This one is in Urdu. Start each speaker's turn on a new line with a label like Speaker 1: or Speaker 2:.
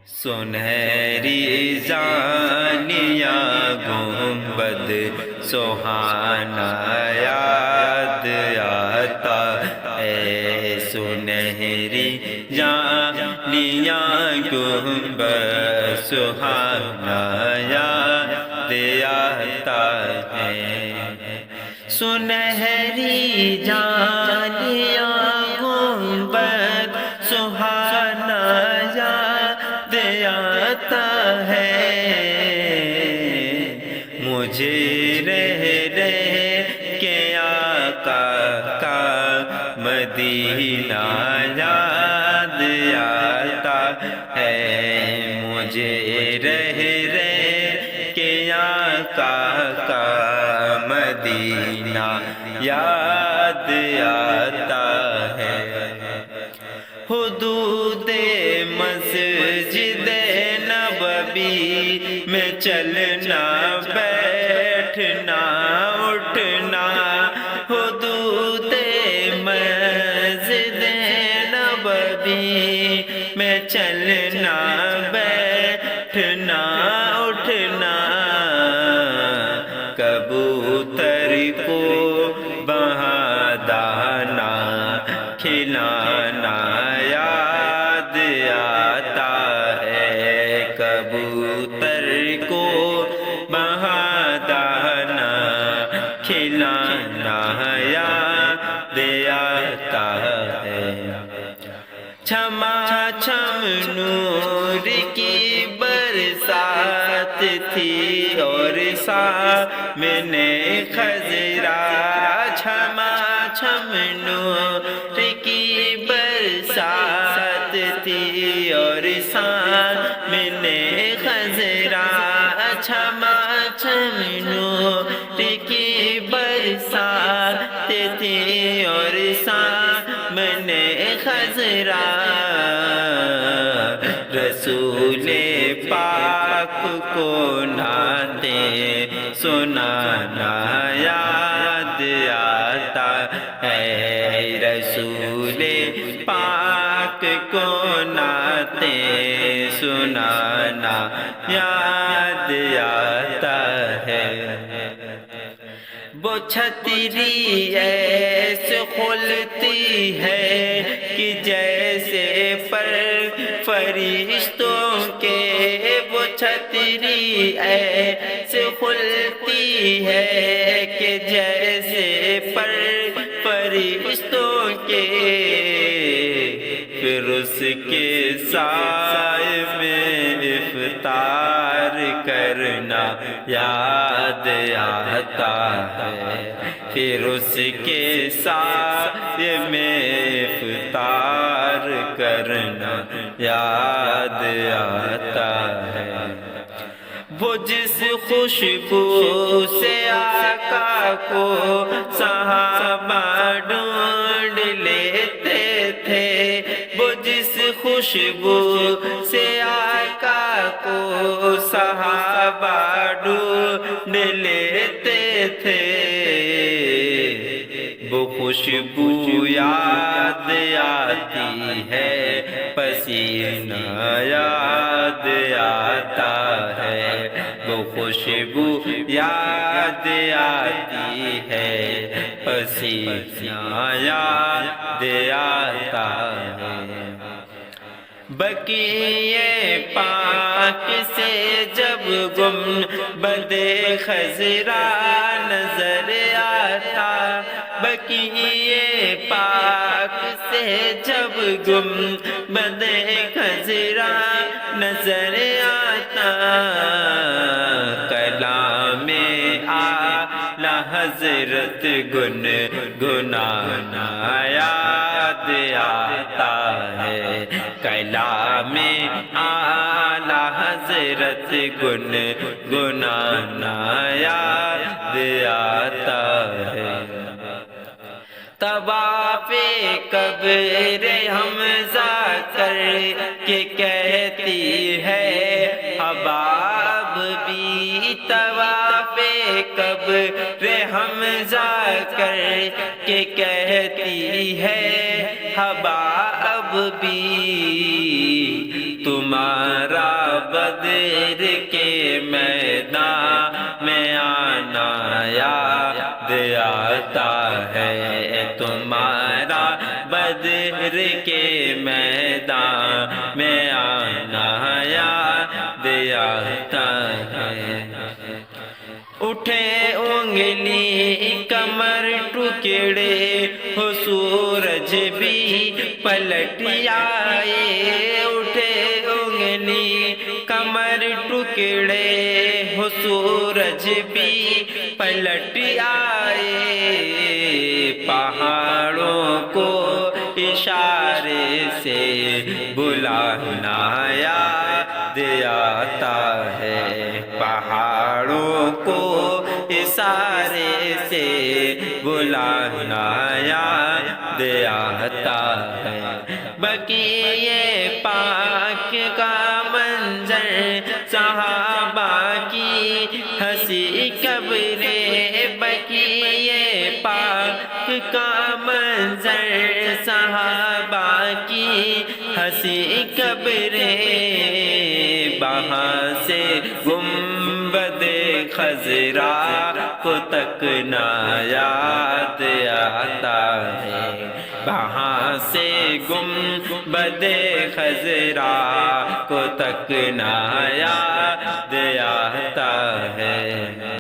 Speaker 1: سنہری زانیاں گنبد سہانا یاد آتا ہے، سنہری زانیاں گنبد سہانا یاد آتا ہے، سنہری زانیاں گنبد سہانا یاد آتا ہے، مجھے رہ کے آقا کا مدینہ یاد آتا ہے، مجھے رہ کے آقا کا مدینہ یاد آتا ہے، حدود مسجد نبوی میں چلنا بیٹھنا اٹھنا، حدود مسجد نبوی میں چلنا بیٹھنا اٹھنا، کبوتر کو بہادانہ کھلانا یاد آتا ہے، کبوتر کو بہادانہ کھلانا یاد آتا ہے، چھما چھم نور کی برسات تھی اور سامنے خضرا، چھما چھم نور کی برسات تھی اور سامنے خضرا، چھما چھم نور کی برسات تھی اور سامنے خضرا، رسول پاک کو نعتیں سنانا یاد آتا ہے، رسول پاک کو نعتیں سنانا یاد آتا ہے، وہ چھتری ایسے کھلتی ہے کہ جیسے پر فرشتوں کے، وہ چھتری ایسے کھلتی ہے کہ جیسے پر فرشتوں کے، پھر اس کے سائے میں افطار کرنا یاد آتا ہے، پھر اس کے سائے میں افطار کرنا یاد آتا ہے، وہ جس خوشبو سے آقا کو صحابہ ڈھونڈ لیتے تھے، وہ جس خوشبو سے آقا کو صحابہ ڈھونڈ لیتے تھے، وہ خوشبو یاد آتی ہے، پسینہ یاد آتا ہے، وہ خوشبو یاد آتی ہے، پسینہ یاد آتا ہے، بقیع پاک سے جب گنبد خضرا نظر آتا، بقیع پاک سے جب گنبد خضرا نظر آتا، کلام اعلیٰ حضرت گنگنانا یاد آتا ہے، کلام اعلیٰ حضرت گنگنانا یاد آتا ہے، طواف قبر حمزہ کر کے کہتی ہے حباب بھی، طواف قبر حمزہ کر کے کہتی ہے حباب بھی، تمہارا بدر کے میدان میں آنا یاد آتا ہے تمہارا بدر کے میدان میں آنا یاد آتا ہے اٹھے انگلی کمر ٹکڑے ہو سورج بھی پلٹ آئے اٹھے انگلی کمر ٹکڑے ہو سورج بھی پلٹ آئے پہاڑوں کو اشارے سے بلانا یاد آتا ہے پہاڑوں کو اشارے سے بلانا یاد آتا ہے بقیع پاک کا منظر صحابہ کی ہنسی قبریں بقیع پاک کا منظر صحابہ کی ہنسی قبریں وہاں سے گنبد خضرا کو تکنا یاد آتا ہے وہاں سے گنبد خضرا کو تکنا یاد آتا ہے